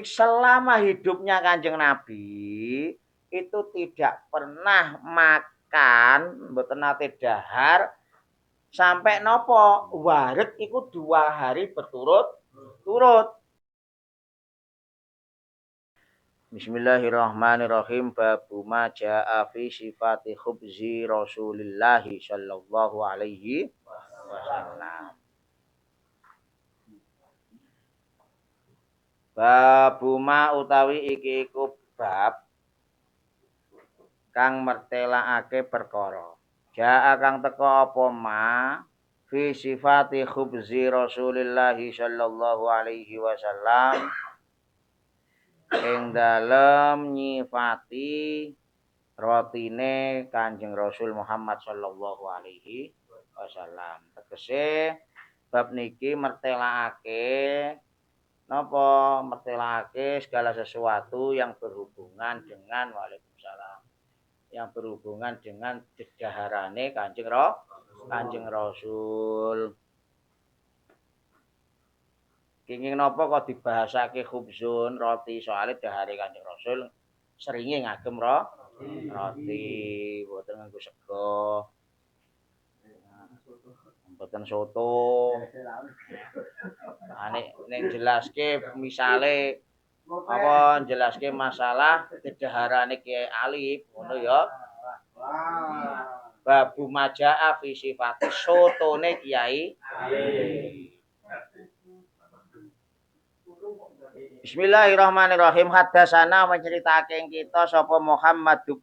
Selama hidupnya Kanjeng Nabi itu tidak pernah makan, mboten nate dahar sampai nopo waret iku 2 hari berturut-turut. Bismillahirrahmanirrahim. Babu ma jaa fi sifati khubzi Rasulillah sallallahu alaihi wasallam. Babu ma utawi iki iku bab kang mertelakake perkara. Jaa kang teka apa ma fi sifati khubzi Rasulillah sallallahu alaihi wasallam ing dalem nyifati rotine Kanjeng Rasul Muhammad sallallahu alaihi wasallam. Tegese bab niki mertelakake napa mertelakake segala sesuatu yang berhubungan dengan Waalaikumsalam, yang berhubungan dengan dedaharane Kanjeng Rasul. Kenging napa kok dibahasake khubzun roti soalé dahare Kanjeng Rasul seringe ngagem roti, mboten nganggo sega. Mboten soto. Nek jelaske misale apa jelaske masalah dedaharane Kiai Alif ngono ya. Babu majaa fi sifati sotone Kiai Alif. Bismillahirrahmanirrahim. Hadasana menceritake kita sapa Muhammad bin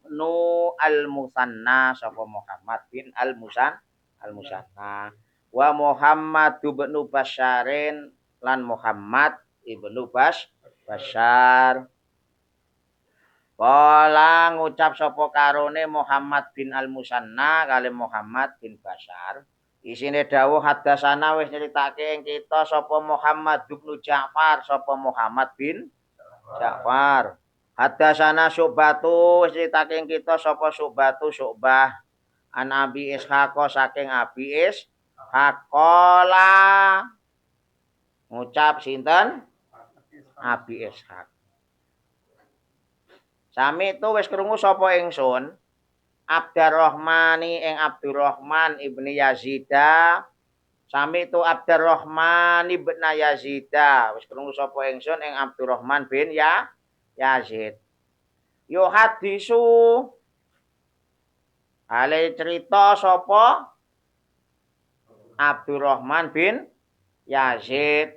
Al-Musanna, sapa Muhammad bin Al-Musanna. Wa Muhammad bin Basyarin lan Muhammad ibnu Basyar. Kala ngucap sapa karone Muhammad bin Al-Musanna kali Muhammad bin Basyar. Isine dawuh hadasana wis nyeritake ing kita sapa Muhammad bin Ja'far, sapa Muhammad bin Ja'far. Hadasana Syu'batu wis nyeritake ing kita sapa Syu'bah. An Abi Ishaq saking Abi Ishaq ngucap sinten? Abi Ishaq. Sami itu wis krungu sapa ingsun Abdurrahmani ing Abdurrahman ibni Yazida. Sami itu Abdurrahman ibn Yazida. Wis krungu sapa ingsun ing Abdurrahman bin Yazid. Yo hadisu ale cerita sapa Abdurrahman bin Yazid.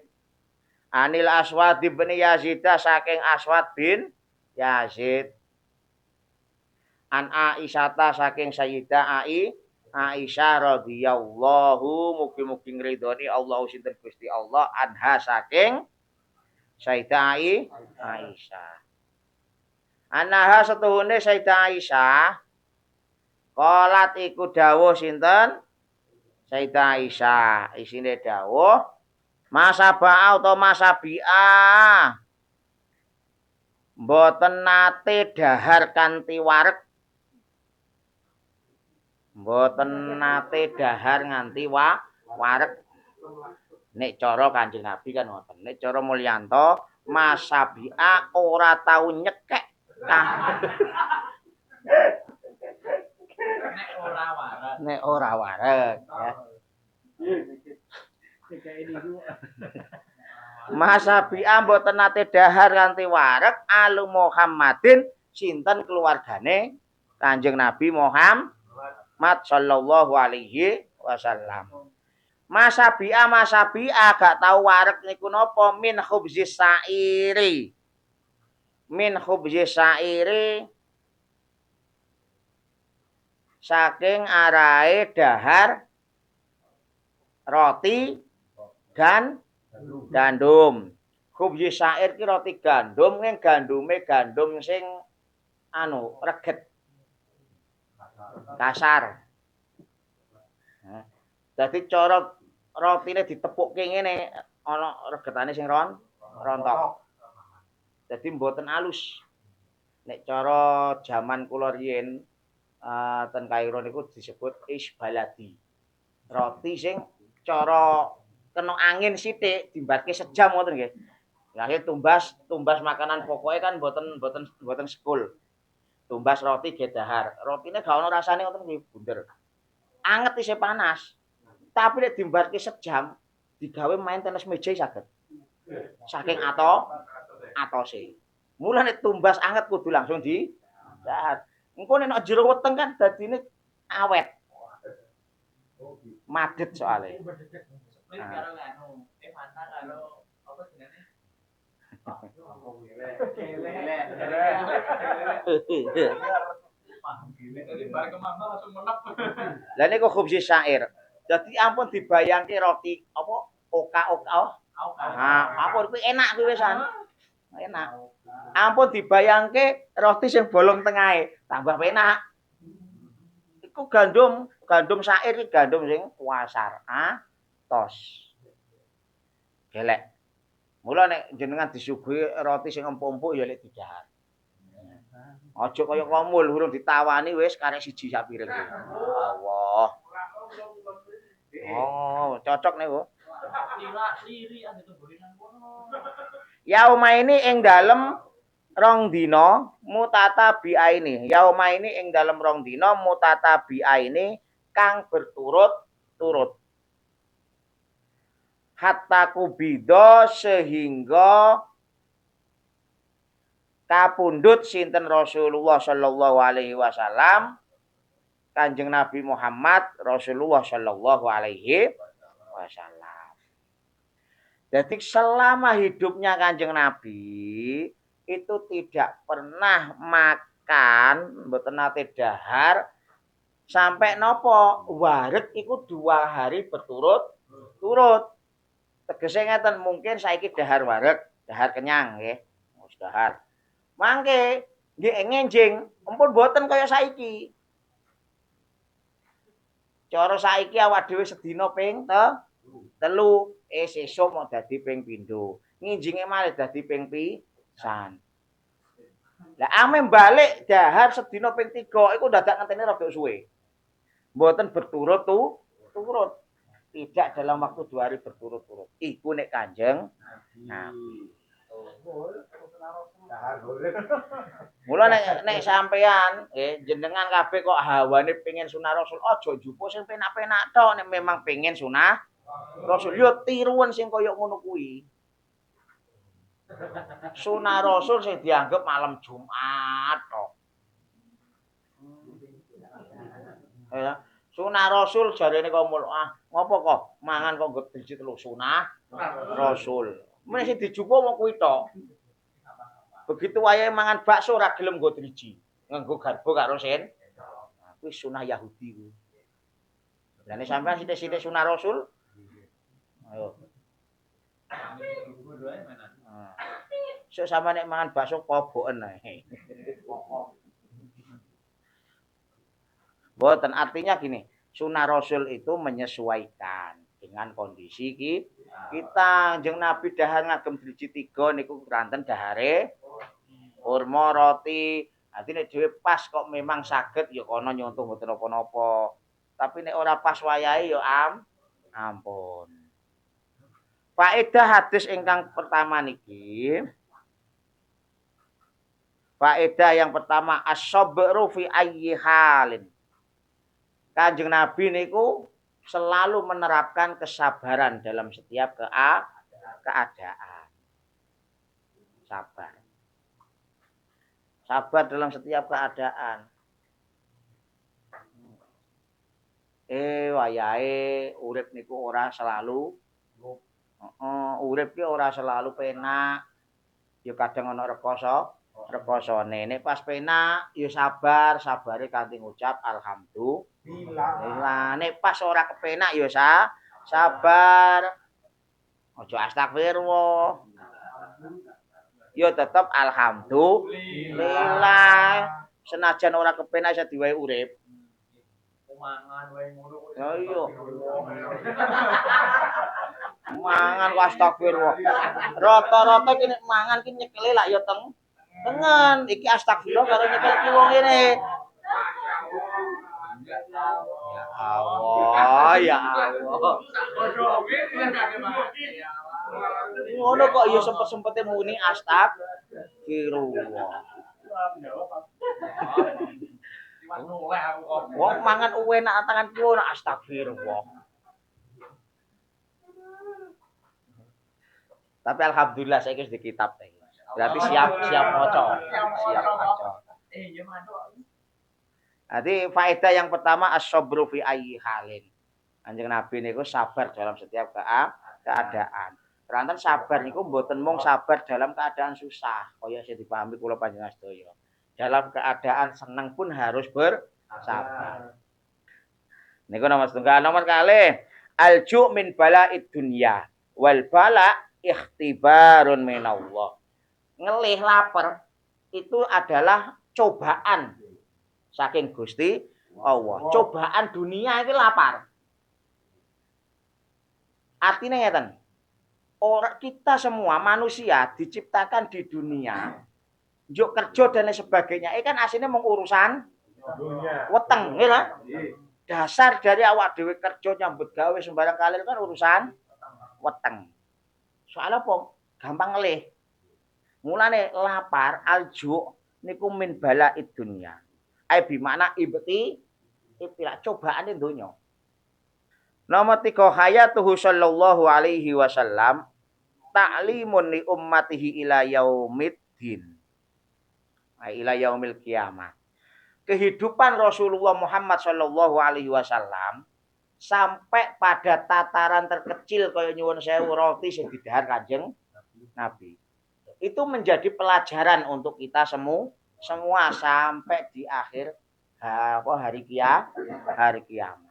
Anil Aswad ibn Yazida saking Aswad bin Yazid. An Aisyata saking Sayyidah Aisyah radhiyallahu mugi-mugi ngridoni Allah sinten Gusti Allah anha saking Sayyidah Aisyah. Anaha setuhune Sayyidah Aisyah qalat iku dawuh sinten Sayyidah Aisyah isine dawuh masabaa utawa masabi'a mboten nate dahar kanthi wareg. Mboten nate dahar nganti wareg. Nek cara Kanjeng Nabi kan ngoten. Nek cara Mulyanto masabi'a ora tau nyekek. Nek ora wareg ya. Masabi'a mboten nate dahar kanthi wareg alu Muhammadin sinten keluargane Kanjeng Nabi Muhammad sallallahu alaihi wasallam. Masabi'a gak tau wareg niku napa min khubzis sa'iri. Min khubzis sa'iri saking arahe dahar roti gandum. Khubzis sa'ir ki roti gandum ning gandume gandum sing reget. Kasar. Dadi cara rotine ditepukke ngene ana regetane sing rontok. Dadi mboten alus. Nek cara jaman kula riyin ten Kairo niku disebut isbaladi. Roti sing cara kena angin sithik dimbatke sejam ngoten nggih. Ya tumbas makanan pokoknya kan boten sekul. Tumbas roti ge dahar. Rotine gak ono rasane ngoten kuwi bunder. Anget isih panas. Tapi nek dimbarke sejam digawe main tenis meja saged. Saking atose. Mulane tumbas anget kudu langsung di dahar. Engko nek jero weteng kan dadine awet. Madet soalnya. Karo anu, Fanta karo apa jenenge? Lah niku khubzi syair. Dadi ampun dibayangke roti apa oka-oka. Ampun kuwi enak kuwi wisan. Enak. Ampun dibayangke roti sing bolong tengahe, tambah enak. Iku gandum syair iki gandum sing kuasar. Tos. Gelek. Mula nek jenengan disuguhi roti sing empuk-empuk ya lek didahar. Aja kaya komul urung ditawani wis karek siji sak piring. Allah. Oh, cocok niku. Yauma ini ing dalem rong dina mutata biaini. Yauma ini ing dalem rong dina mutata biaini kang berturut-turut. Hatta kubido sehingga kapundhut sinten Rasulullah sallallahu alaihi wasallam Kanjeng Nabi Muhammad Rasulullah sallallahu alaihi wasallam. Jadi selama hidupnya Kanjeng Nabi itu tidak pernah makan mboten nate dahar sampai nopo waret iku 2 hari berturut-turut. Tegese ngeten mungkin saiki dahar waret, dahar kenyang nggih. Wis dahar. Mangke nggih ngenjing, ampun boten kaya saiki. Cara saiki awak dhewe sedina ping 3, sesuk mau dadi ping pindho. Nginjinge malih dadi ping pisan. Lah ame balik dahar sedina ping 3 iku dadak ngenteni rada suwe. Mboten berturut-turut. Tidak dalam waktu 2 hari berturut-turut. Iku nek Kanjeng Nabi. Mula nek sampean jenengan kabeh kok hawane pengen sunah Rasul, aja njupuk sing penak-penak tok nek memang pengen sunah Rasul. Yo tiruan sing kaya ngono kuwi. Sunah Rasul sing dianggep malam Jumat tok. Ya. Sunah Rasul jarene kok ngopo kok mangan kok nggo driji telu sunah Rasul. Men sing dijupuk mung kuwi tok. Begitu wayahe mangan bakso ora gelem nggo driji. Nganggo garbo karo sen. Kuwi sunah Yahudi kuwi. Lah nek sampean sithik-sithik sunah Rasul. Ayo. Sok sampean nek mangan bakso koboken ae. Boten artinya gini, sunah Rasul itu menyesuaikan dengan kondisi kita. Kanjeng Nabi dahar ngagem driji 3 niku ranten dahare kurma roti. Nanti nek dhewe pas kok memang saged ya kono nyontoh mboten napa-napa. Tapi nek ora pas wayahe ya ampun. Faedah hadis ingkang pertama niki. Faedah yang pertama as-sabru fi ayyi halin. Kanjeng Nabi niku selalu menerapkan kesabaran dalam setiap keadaan. Sabar. Sabar dalam setiap keadaan. Wayahe urip niku ora selalu urip ki ora selalu penak. Ya kadang ana rekosane. Nek pas penak ya sabar, sabare kanthi ngucap alhamdulillah. Nek pas ora kepenak ya sabar. Aja astagfirullah. Ya tetep alhamdulillah. Senajan ora kepenak isa diwae urip. Mangan wae ngono kok. Ya iya. Mangan kok astagfirullah. Rata-rata ki nek mangan ki nyekele lak ya tengen. Iki astagfirullah karo nyekel ki wong ngene. Ya Allah, ya Allah. Ngono kok ya sempet-sempete muni astagfirullah. Wong mangan enak tangan kuwi astagfirullah. Tapi alhamdulillah saya wis di kitab teh. Berarti siap maca. Siap maca. Jadi faedah yang pertama as-sabru fi ayyi halin. Kanjeng Nabi niku sabar dalam setiap keadaan. Ranten sabar niku mboten mung sabar dalam keadaan susah, kaya sing dipahami kula panjenengan sedaya. Dalam keadaan seneng pun harus bersabar. Niku nomor setunggal, nomor kalih alju min bala'id dunya wal bala ikhtibarun minallah. Ngelih lapar itu adalah cobaan saking Gusti Allah. Cobaan dunia itu lapar. Artinya ngeten. Orang kita semua manusia diciptakan di dunia. Njuk kerja dan lain sebagainya. Kan aslinya mengurusan weteng, ya lah. Dasar dari awak dhewe kerja nyambut gawe sembarang kali kan urusan weteng. Soalnya apa? Gampang ngelih. Mulane lapar alju niku min bala'id dunya. Ai bi makna ibtila cobaan donya. Nomor 3 hayatuhu sallallahu alaihi wasallam ta'limun li ummatihi ila yaumiddin. Ila yaumil kiamah. Kehidupan Rasulullah Muhammad sallallahu alaihi wasallam sampai pada tataran terkecil kaya nyuwun sewu roti sing didhahar Kanjeng Nabi. Itu menjadi pelajaran untuk kita semua sampai di akhir hari kiamat.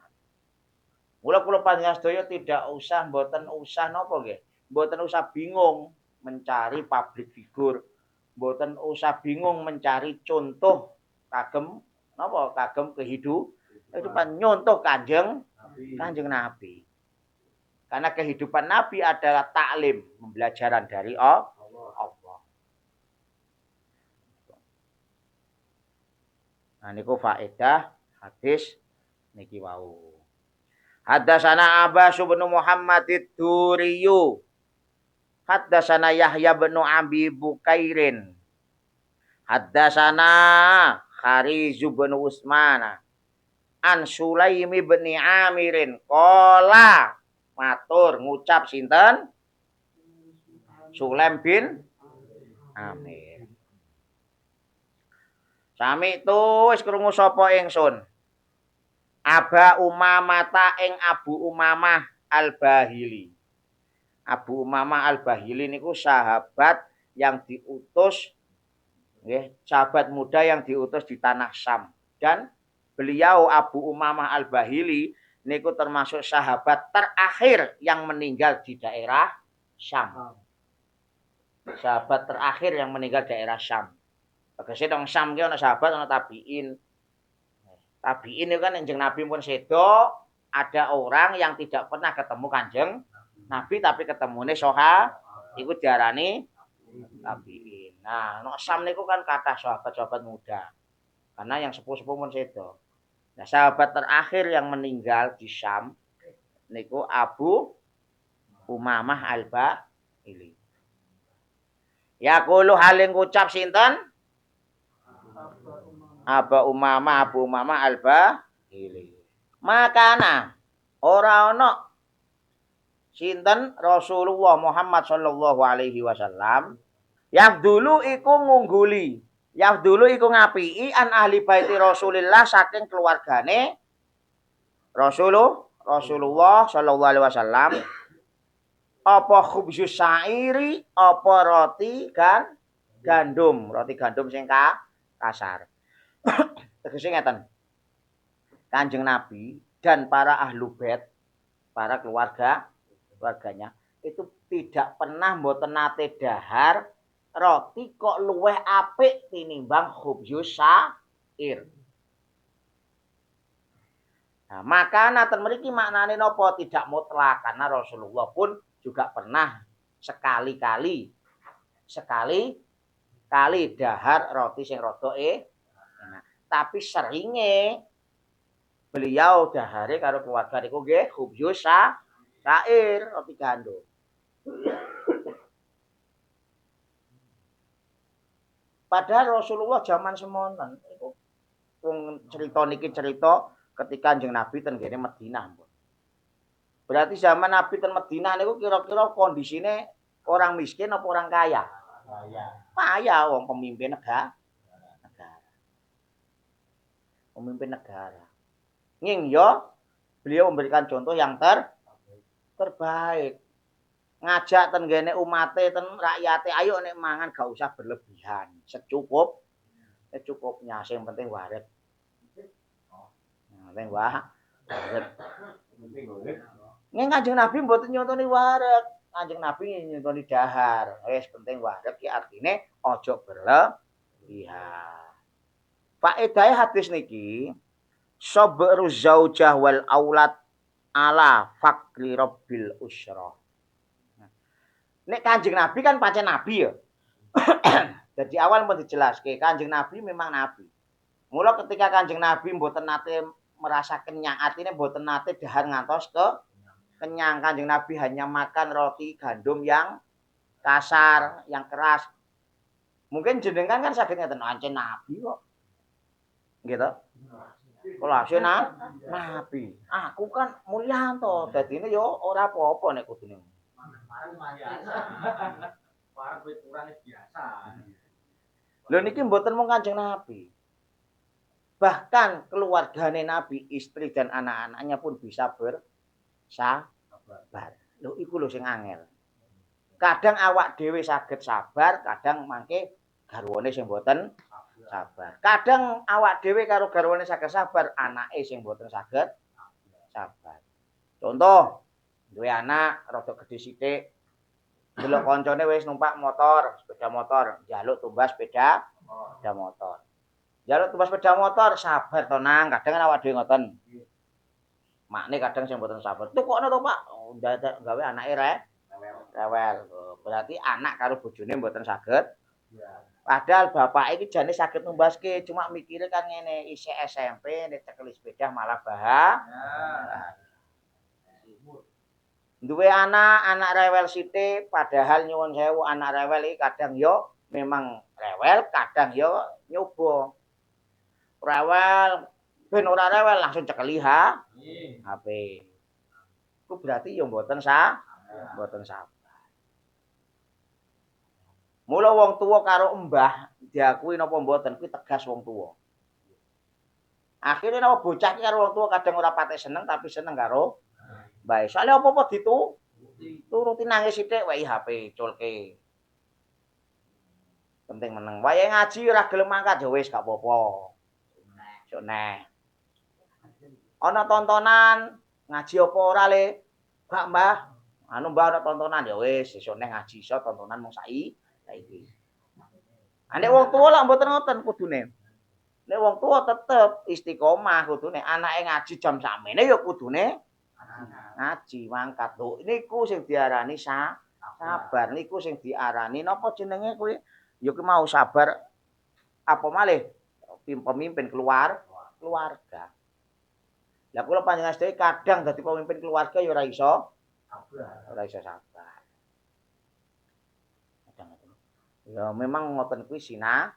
Mula panjenengan sedaya tidak usah mboten usah napa nggih? Mboten usah bingung mencari public figure. Mboten usah bingung mencari contoh kagem napa? Kagem kehidupan nyontoh Kanjeng Nabi. Karena kehidupan Nabi adalah taklim, pembelajaran dari Allah. Nah niku faedah hadis niki wau. Haddatsana Abbas bin Muhammad ad-Duriyu. Haddatsana Yahya bin Abi Bukairin. Haddatsana Khariz bin Utsman. An Sulaim bin Amirin. Qala matur ngucap sinten? Sulaim bin Amir. Sami tu wis krungu sapa ingsun? Aba Umamah ing Abu Umamah Al-Bahili. Abu Umamah Al-Bahili niku sahabat yang diutus nggih, sahabat muda yang diutus di tanah Syam. Dan beliau Abu Umamah Al-Bahili niku termasuk sahabat terakhir yang meninggal di daerah Syam. Sahabat terakhir yang meninggal di daerah Syam. Tegese nang Syam ki ana sahabat ana tabiin. Tabiin itu kan Kanjeng Nabi pun sedo, ada orang yang tidak pernah ketemu Kanjeng Nabi tapi ketemune iku diarani tabiin. Nah, nek Syam niku kan kathah sahabat-sahabat muda. Karena yang sepuh-sepuh pun sedo. Nah, sahabat terakhir yang meninggal di Syam niku Abu Umamah Al-Bahili. Yaqulu haling ngucap sinten? Abu Umamah Al-Bahili. Makana ora ana sinten Rasulullah Muhammad sallallahu alaihi wasallam yafdulu iku ngungguli. Yafdulu iku ngapiki an ahli baiti Rasulillah saking keluargane Rasulullah sallallahu alaihi wasallam apa khubzus syairi apa roti gandum sing kasar. Tegese ngeten. Kanjeng Nabi dan para ahlu bait, para keluarganya itu tidak pernah mboten nate dahar roti kok luweh apik tinimbang khubzus syair. Nah, makanatan mriki maknane napa? Tidak mutlak karena Rasulullah pun juga pernah sekali-kali dahar roti sing rada enak. Tapi seringe beliau dahare karo keluarga niku nggih khubzus syair, roti gandum. Padahal Rasulullah zaman semonten iku wong cerita niki cerita ketika Kanjeng Nabi ten kene Madinah. Berarti zaman Nabi ten Madinah niku kira-kira kondisine orang miskin apa orang kaya? Kaya wong pemimpin negara. Pemimpin negara. Nging yo beliau memberikan contoh yang terbaik. Ngajak ten gene umate ten rakyate ayo nek mangan gak usah berlebihan, secukupnya sing penting waret. Penting waret. Ning Kanjeng Nabi mboten nyontoni waret. Kanjeng Nabi nyontoni dahar. Wis penting waret ki artine aja berlebihan. Faedahe hadis niki sabru zaujah wal aulad ala fakri rabbil usra. Nek Kanjeng Nabi kan pancen nabi ya. Jadi awal mau dijelaske Kanjeng Nabi memang nabi. Mula ketika Kanjeng Nabi mboten nate merasa kenyang, artinya mboten nate dahar ngantos ke kenyang. Kanjeng Nabi hanya makan roti gandum yang kasar, yang keras. Mungkin jenengan kan saged ngeten, ancen nabi kok. Gitu. Kalau hasil nabi, aku kan mulyanto, dadine yo ora apa-apa nek kudune. Parang kurang biasa. Lho niki mboten mung Kanjeng Nabi. Bahkan keluargane Nabi, istri dan anak-anaknya pun bisa bersabar. Lho iku lho sing angel. Kadang awak dhewe saged sabar, kadang mangke garwane sing mboten sabar. Kadang awak dhewe karo garwane saged sabar, anake sing mboten saged sabar. Contoh, duwe anak rada gedhe sithik, delok koncone wis numpak motor, sepeda motor, njaluk tumbas sepeda motor. Njaluk tumbas sepeda motor, sabar to Nang, kadang awak dhewe ngoten. Makne kadang sing mboten sabar. Tukokno to Pak, gawe anake rewel. Berarti anak karo bojone mboten saged. Padahal bapak iki jane saged numbaske, cuma mikire kan ngene, isih SMP nek cekeli sepeda malah duwe anak rewel sithik, padahal nyuwun sewu anak rewel iki kadang yo memang rewel, kadang yo nyoba. Rewel ben ora rewel langsung cekeli HP. Iku berarti yo mboten sabar. Mula wong tuwa karo mbah diakui napa mboten kuwi tegas wong tuwa. Akhire napa bocah ki karo wong tuwa kadang ora patek seneng tapi seneng karo bae. Soale apa-apa turuti nangis sithik wehi HP culke. Penting meneng. Wayahe ngaji ora gelem mangkat ya wis gak apa-apa. Sok neh. Ana tontonan ngaji apa ora le? Gak Mbah. Anu Mbah ana tontonan ya wis sesuk neh ngaji iso tontonan mung saiki. Nek wong tuwa lak mboten ngoten kudune. Nek wong tuwa tetep istiqomah kudune anake ngaji jam sakmene ya kudune ngaji mangkat lho niku sing diarani sabar niku sing diarani napa jenenge kuwi ya ki mau sabar apa malih pemimpin keluarga. Lah kula panjenengan sedaya kadang dadi pemimpin keluarga ya ora iso sabar. Ya memang ngoten kuwi sinau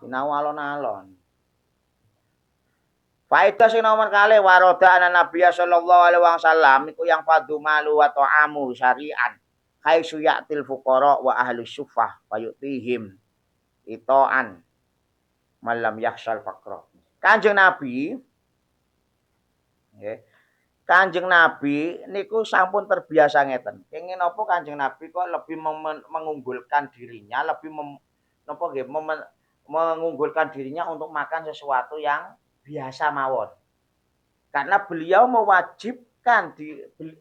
alon-alon. Faedah sing nomor kalih waroda ana Nabi sallallahu alaihi wasallam iku yang fadu malu wa ta'amu syari'an haitsu ya'til fuqara wa ahli sufah fayutihim itoan malam yakhsal faqra. Kanjeng Nabi nggih. Kanjeng Nabi niku sampun terbiasa ngeten. Kenging napa Kanjeng Nabi kok lebih mengunggulkan dirinya, lebih mengunggulkan dirinya untuk makan sesuatu yang biasa mawon. Karena beliau mewajibkan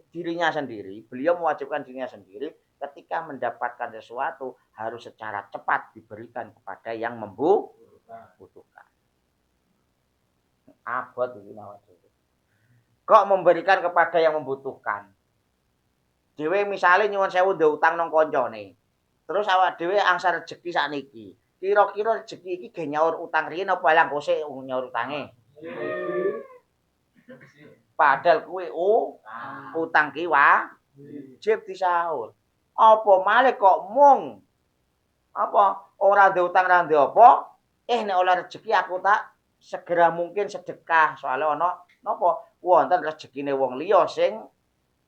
dirinya sendiri ketika mendapatkan sesuatu harus secara cepat diberikan kepada yang membutuhkan. Abot iki kok memberikan kepada yang membutuhkan. Dhewe misale nyuwun sewu ndek utang nang kancane. Terus awak dhewe angsa rejeki sakniki. Kira-kira rejeki iki ge nyaur utang riyin apa lang kosek nyaur utange? Padahal kuwi utang ki wajib disaur. Apa malih kok mung apa ora ndek utang ora ndek apa? Nek oleh rezeki aku tak segera mungkin sedekah. Soalnya ana napa? Wonten rezekine wong liya sing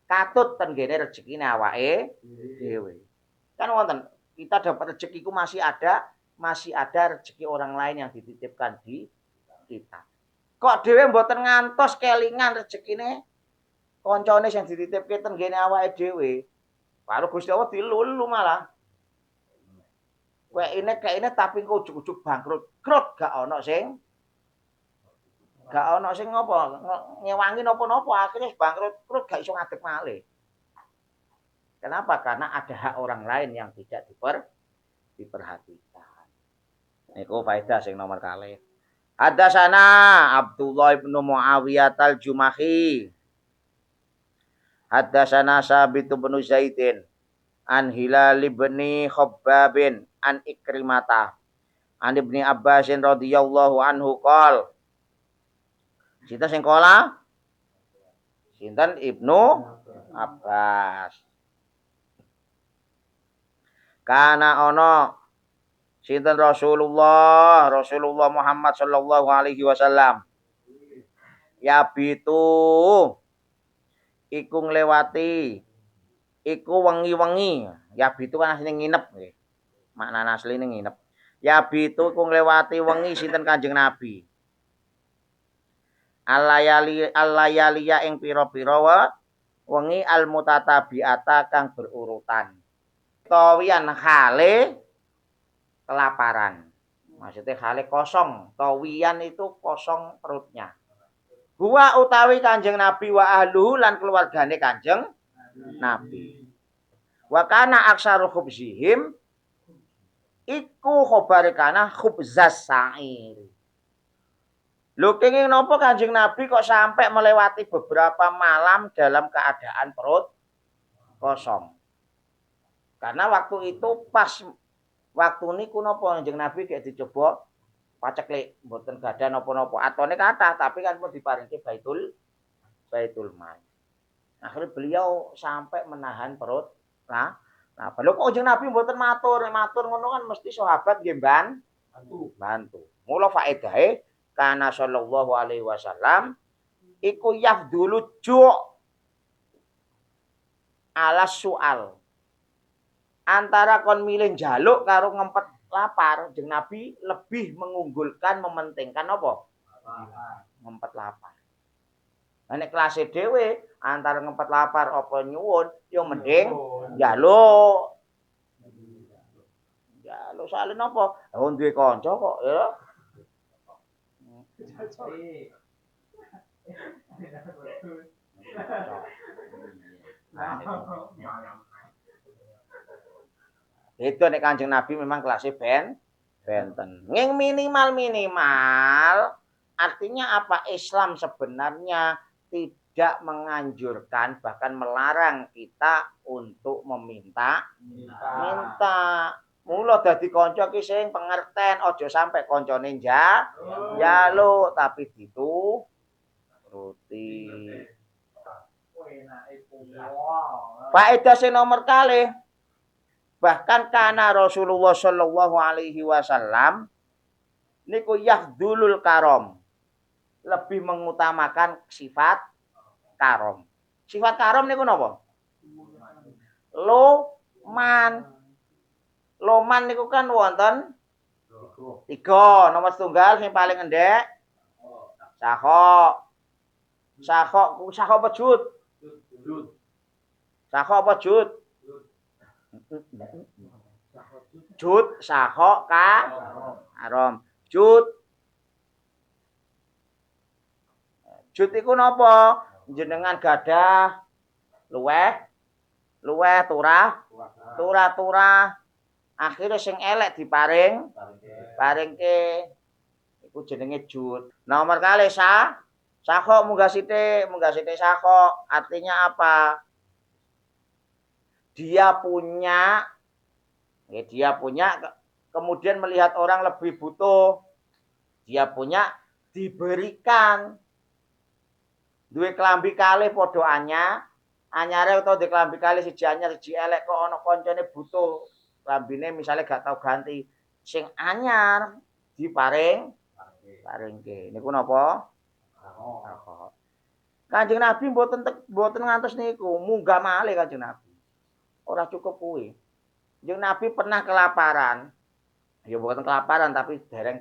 katut ten ngene rezekine awake dhewe. Kan wonten, kita dapat rezekiku masih ada rezeki orang lain yang dititipkan di kita. Kok dhewe mboten ngantos kelingan rezekine kancane sing dititipke ten ngene awake dhewe. Karo Gusti Allah dilulu malah. Kayak ini tapi kok ujug-ujug bangkrut. Krut gak ono sing ngopo ngewangi napa-napa akhirnya bangkrut krut gak iso ngadeg malih. Kenapa? Karena ada hak orang lain yang tidak diperhatikan. Niku faedah sing nomor kalih. Hadatsana Abdullah bin Muawiyah al-Jumahi. Hadatsana Sabit bin Zaidin an Hilal bin Khabbab an Ikrimata an Ibni Abbas radhiyallahu anhu qol. Sinten sing kala? Sinten Ibnu Abbas. Kana ana sinten Rasulullah Muhammad sallallahu alaihi wasallam. Ya bitu iku nglewati iku wengi-wengi. Ya bitu kan asline nginep nggih. Maknane asline nginep. Ya bitu iku nglewati wengi sinten Kanjeng Nabi. Alayaliya ing pira-pira wengi almutatabiata kang berurutan. Tawian hale kelaparan. Maksudnya hale kosong. Tawian itu kosong perutnya. Huwa utawi Kanjeng Nabi wa ahluhu lan keluargane Kanjeng Nabi. Wa kana aksaru khubzihim iku khobare kana khubzas sa'ir. Lho kenging napa Kanjeng Nabi kok sampai melewati beberapa malam dalam keadaan perut kosong. Karena waktu itu pas waktu niku napa Kanjeng Nabi gek dicoba paceklik mboten gadah napa-napa. Atone kathah tapi kan pun diparingke Baitul Mal. Akhirnya beliau sampai menahan perut. Nah, lho kok Kanjeng Nabi mboten matur ngono kan mesti sahabat nggih bantu. Mula faedahe kana sallallahu alaihi wasallam iku yafdulu ju' ala soal. Antara kon milih njaluk karo ngempet lapar, Kanjeng Nabi lebih mengunggulkan mementingkan apa? Ngempet lapar. Lah nek kelase dhewe antara ngempet lapar apa nyuwun, ya mending njaluk. Njaluk soalé napa? Oh duwe kanca kok ya. Itu nek Kanjeng Nabi memang kelasnya benten. Nging minimal artinya apa? Islam sebenarnya tidak menganjurkan bahkan melarang kita untuk minta. Mula dadi kanca ki sing pengerten, aja sampai kancane njaluk tapi dituruti. Faedah sing nomor kalih. Bahkan kana Rasulullah sallallahu alaihi wasallam niku yahdulul karom. Lebih mengutamakan sifat karom. Sifat karom niku napa? Loman niku kan wonten 3. Nomor setunggal sing paling endek Sakho apa jud? Sakho apa jud? Jud sakho karom. Jud iku napa? Jenengan gadah luweh turah akhirnya sing elek diparingke iku jenenge jud. Nomor kalih sakho munggah sithik sakho artinya apa? Dia punya kemudian melihat orang lebih butuh, dia punya diberikan. Duwe klambi kalih padha Anyare utawa di klambi kali siji anyar siji elek kok ana kancane butuh klambine misale gak tau ganti. Sing anyar paringke. Niku napa? Rokok. Kanjeng Nabi mboten ngantos niku, munggah malih Kanjeng Nabi. Ora cukup kuwi. Kanjeng Nabi pernah kelaparan. Ya mboten kelaparan tapi dereng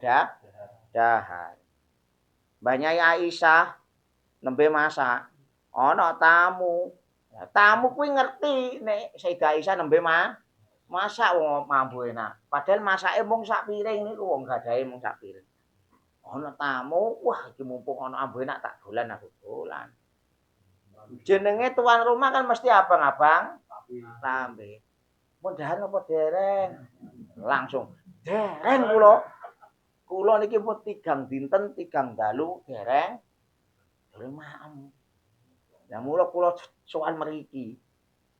dahar. Mbah Nyai Aisyah nembe masak. Ana tamu. Ya, tamu kuwi ngerti nek Sayyidah Aisyah nembe masak wong mambu enak. Padahal masake mung sak piring niku wong gadahe mung sak piring. Ana tamu, wah iki mumpung ana ambu enak tak dolan aku dolan. Jenenge tuan rumah kan mesti abang-abang lambe. Mun dahar apa dereng? Langsung dereng kula. Kula niki pun 3 dinten 3 dalu dereng maem. Ya mula kula sowan mriki.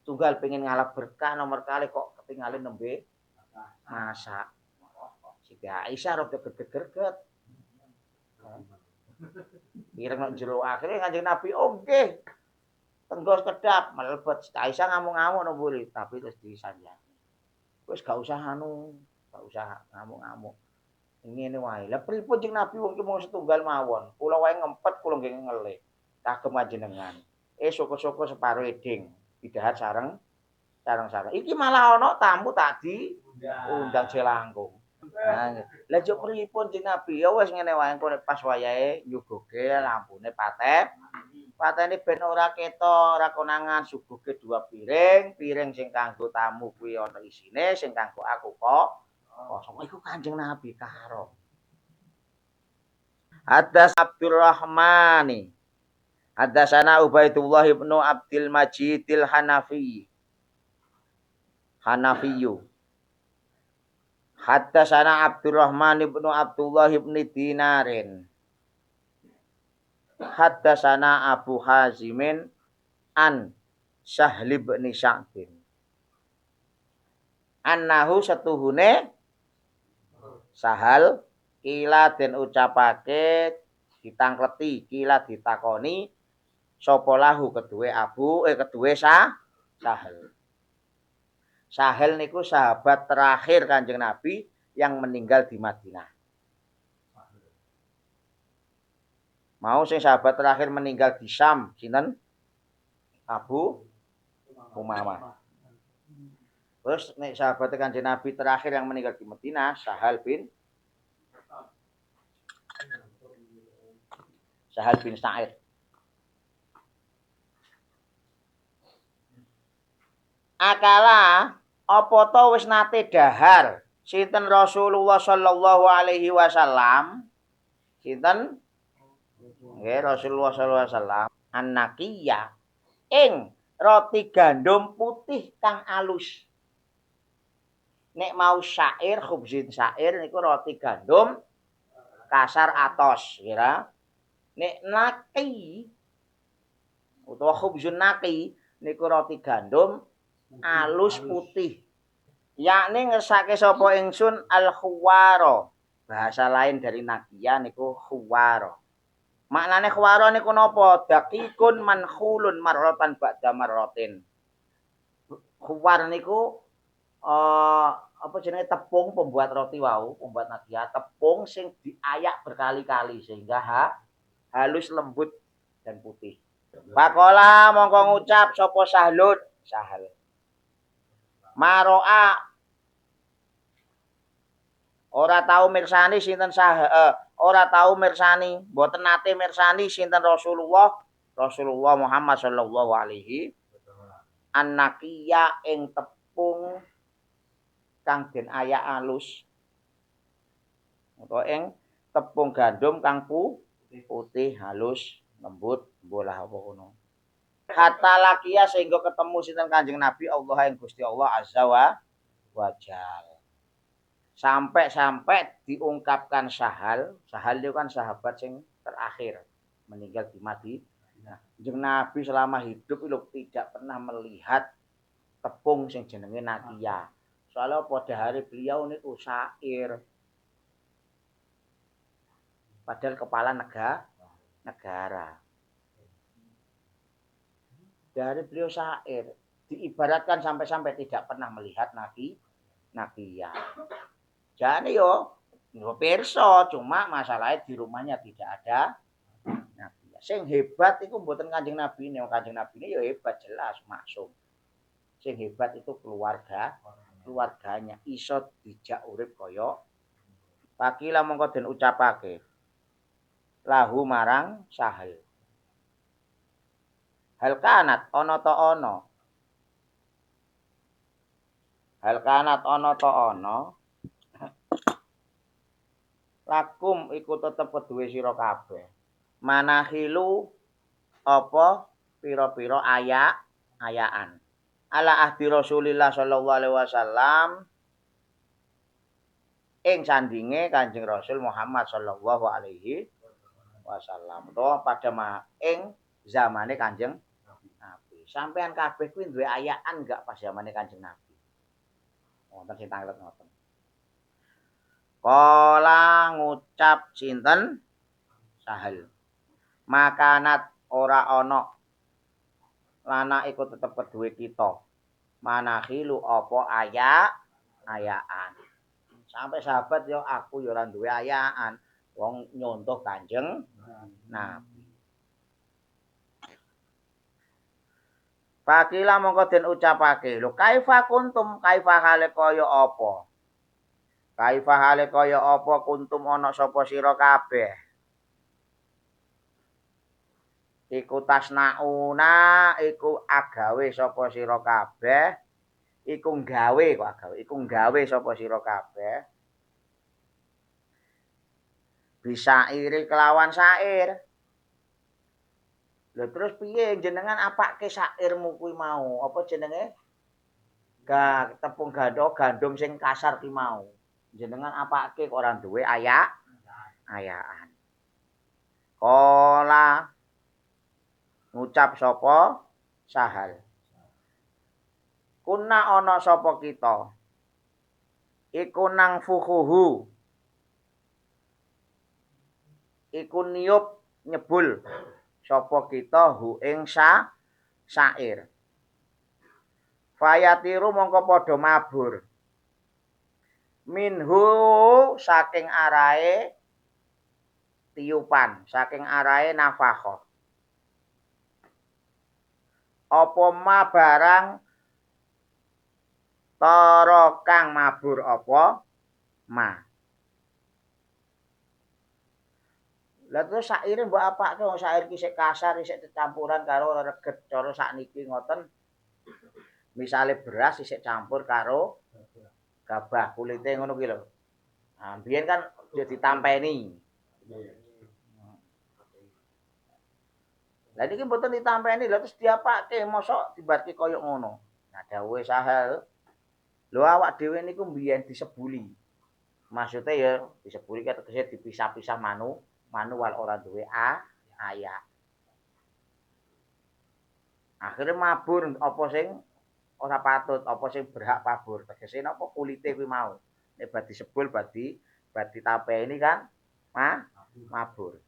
Tunggal pengen ngalap berkah nomor kali kok ketinggalan nembe masak. Siti Aisyah rada geget-geget. Pireng nang jero akhire Kanjeng Nabi, "Oh nggih." Tenggos kedap mlebet Siti Aisyah ngamuk-ngamuk nang mburi, tapi terus disanjang. Wis gak usah gak usah ngamuk-ngamuk. Ngene wae. Lah pripun Kanjeng Nabi wong ki mung setunggal mawon. Kula wae ngempet kula nggih ngelih. Kagem panjenengan. Syukur-syukur separo eding. Pidhahat sareng-sareng. Iki malah ana tamu tadi undang jelangkung. Lah juk pripun Kanjeng Nabi? Ya wis ngene wae engko pas wayahe nyuguhke lampune patene ben ora ketok, ora konangan suguhke 2 piring, piring sing kanggo tamu kuwi ana isine, sing kanggo aku kok kosong. Iku Kanjeng Nabi karo. Hadas Abdurrahmani. Hadasana Ubaidullah ibnu Abdul Majidil Hanafiyu. Hadasana Abdurrahman ibnu Abdullah ibni Dinarin. Hadasana Abu Hazimin an Sahli bin Sa'din. Annahu setuhune Sahal kila den ucapake ditangkleti kila ditakoni sapa lahu kedue Sahal. Sahal niku sahabat terakhir Kanjeng Nabi yang meninggal di Madinah. Mau sing sahabat terakhir meninggal di Syam sinten? Abu Umamah. Terus nek sahabat Kanjeng Nabi terakhir yang meninggal di Madinah Sahal bin Sa'id. Akala apa to wis nate dahar sinten Rasulullah sallallahu alaihi wasallam? Sinten? Nggih Rasulullah sallallahu alaihi wasallam annaqiyya ing roti gandum putih kang alus. Nek mau syair khubzin syair niku roti gandum kasar atos, kira. Nek naki utawa khubzun naki niku roti gandum alus putih. Yakni ngersake sapa ingsun al-khuwara. Bahasa lain dari nakiya niku khuwara. Maknane khuwara niku napa? Daqiqun mankhulun marratan ba'da marratin. Khuwar niku apa jenenge tepung pembuat roti wau, pembuat nakiya, tepung sing diayak berkali-kali sehingga halus lembut dan putih. Pakola mongko ngucap sapa Sahal. Maroa ora tau mirsani sinten ora tau mirsani, mboten nate mirsani sinten Rasulullah Muhammad sallallahu alaihi annaqiya ing tepung kang den ayak alus utawa ing tepung gandum kang putih halus lembut bolah apa ngono. Hatta lakia sehingga ketemu sinten Kanjeng Nabi Allah yang Gusti Allah azza wa jal. Sampai diungkapkan Sahal itu kan sahabat yang terakhir meninggal di Madinah. Kanjeng Nabi selama hidup itu tidak pernah melihat tepung sing jenenge nakiya. Soalnya pada hari beliau niku syair. Padahal kepala negara. Dari beliau syair. Diibaratkan sampai-sampai tidak pernah melihat nabi ya. Jadi yo pirsa, cuma masalahnya di rumahnya tidak ada nabi. Sing hebat itu mboten Kanjeng Nabi ini, Kanjeng Nabi ini ya hebat jelas maksum. Sing hebat itu keluarganya iso dijak urip kaya pakila mongko den ucapake lahu marang Sahal. Hal kanat ana ta ana. Hal kanat ana ta ana. Lakum iku tetep keduwe sira kabeh. Manahilu apa pira-pira ayaan. Ala ahdi Rasulillah sallallahu alaihi wasallam ing sandinge Kanjeng Rasul Muhammad sallallahu alaihi wasallam. Pada ing zamane Kanjeng Nabi. Sampean kabeh kuwi duwe ayaan enggak pas zamane Kanjeng Nabi? Wonten sing tanglet ngoten. Kala ngucap sinten? Sahal. Makanat ora ana lana iku tetep keduwe kita. Manahilu apa ayaan. Sampai sahabat yo aku yo ora duwe ayaan. Wong nyontoh Kanjeng Nabi. Pakila mongko den ucapake, lho kaifa kuntum kaifa hale kaya apa? Kaifa hale kaya apa kuntum ana sapa sira kabeh? Iku tasnauna iku agawe sapa sira kabeh? Iku gawe kok agawe, iku gawe sapa sira kabeh? Bisa iri kelawan sair. Lha terus piye jenengan apake sairmu kuwi mau? Apa jenenge? Tepung gandum sing kasar ki mau. Jenengan apake kok ora duwe ayaan. Kala ngucap sapa? Sahal. Kuna ana sapa kita? Iku nang fuhuhu. Iku niup nyebul sapa kita hu ing sair. Fayatiru mongko padha mabur. Minhu saking arahe tiupan, saking arahe nafakah. Apa ma barang tara kang mabur apa ma. Lah terus saire mbok apake wong sair ki sik kasar, isik campuran karo reget cara sakniki ngoten. Misale beras isik campur karo gabah kulite ngono ki lho. Nah, biyen kan yo ditampeni. Lah niki mboten ditampeni, lha terus diapake mosok dibarke kaya ngono. Nah dawuhe Sahal, lho awak dhewe niku mbiyen disebuli. Maksudnya ya disebuli kan tegese dipisah-pisah manual ora duwe ayah. Akhire mabur apa sing ora patut, apa sing berhak mabur. Tegese napa kulite kuwi mau. Nek badi sebul badi tapeni kan mabur.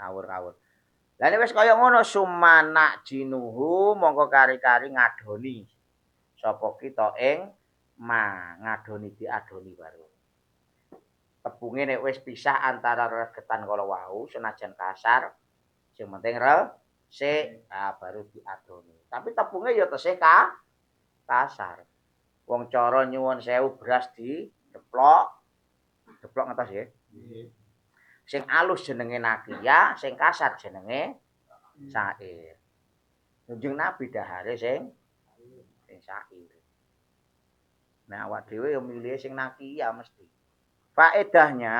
Kawur-kawur. Lah nek wis kaya ngono sumanak jinuhu mongko kari-kari ngadoni sapa kita ing ngadoni diadoni baru. Tepungé nek wis pisah antara regetan kala wau senajan kasar sing penting resik baru diadoni. Tapi tepungé ya tesih kasar. Wong cara nyuwun sewu beras deplok ngertos nggih. Sing alus jenenge nakia, sing kasar jenenge sair. Kanjeng Nabi dahare sing sair. Nah awak dhewe ya milih sing nakia mesti. Faedahnya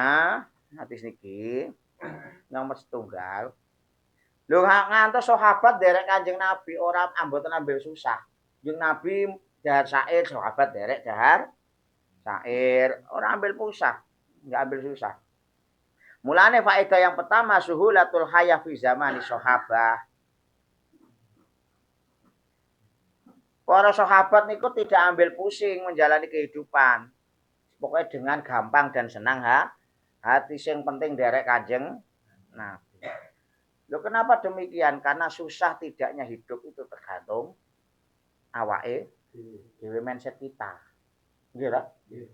hadis niki nomor setunggal. Lho ngantos sahabat derek Kanjeng Nabi ora mboten ambil susah. Kanjeng Nabi dahar sair, sahabat derek dahar sair, ora ambil susah, enggak ambil susah. Mulane faedah yang pertama suhulatul hayah fi zamani sahabah. Para sahabat niku tidak ambil pusing menjalani kehidupan. Pokoknya dengan gampang dan senang hati sing penting derek Kanjeng Nabi. Loh kenapa demikian? Karena susah tidaknya hidup itu tergantung awake dhewe mindset kita. Nggih ta?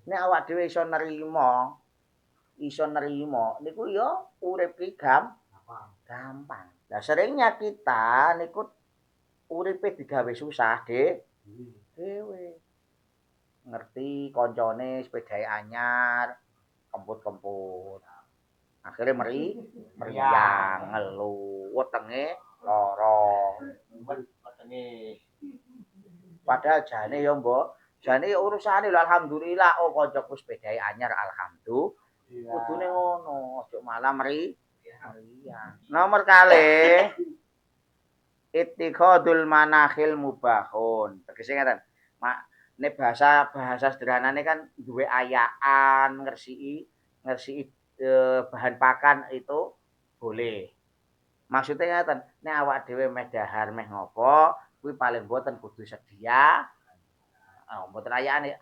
Nek awak dhewe iso nerima niku ya urip ki gampang. Lah seringnya kita niku uripe digawe susah, dhewe. Ngerti koncone sepedahe anyar, kemput-kemput. Akhirnya meriang, ngeluh, wetenge lara. Padahal jane ya, Mbok, jane ya urusane lho alhamdulillah. Oh, koncoku sepedahe anyar alhamdulillah. Kudune ngono, aja malah meriang. Nomor kalih ittikhadul manakhil mubahun. Tegese ngaten. Nek bahasa sederhanane kan duwe ayaan, ngresiki bahan pakan itu boleh. Maksudnya ngaten, nek awak dhewe meh dahar meh ngopo, kuwi paling mboten kudu sedia mboten ayane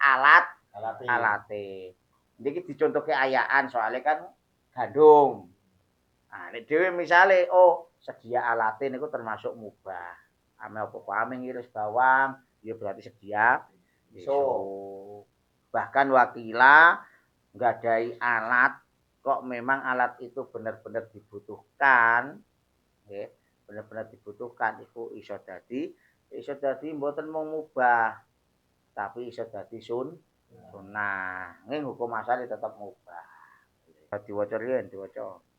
alate. Niki dicontohke ayaan soalnya kan gandum. Nah, nek dhewe misale sedia alate niku termasuk mubah. Ame apa ame ngiris bawang, ya berarti sedia iso. Bahkan wakila nggadahi alat kok memang alat itu benar-benar dibutuhkan, nggih, benar-benar dibutuhkan iku iso dadi mboten mung mubah, tapi iso dadi sunah. Nggih hukum asale tetep mubah. Diwaca riyen diwaca.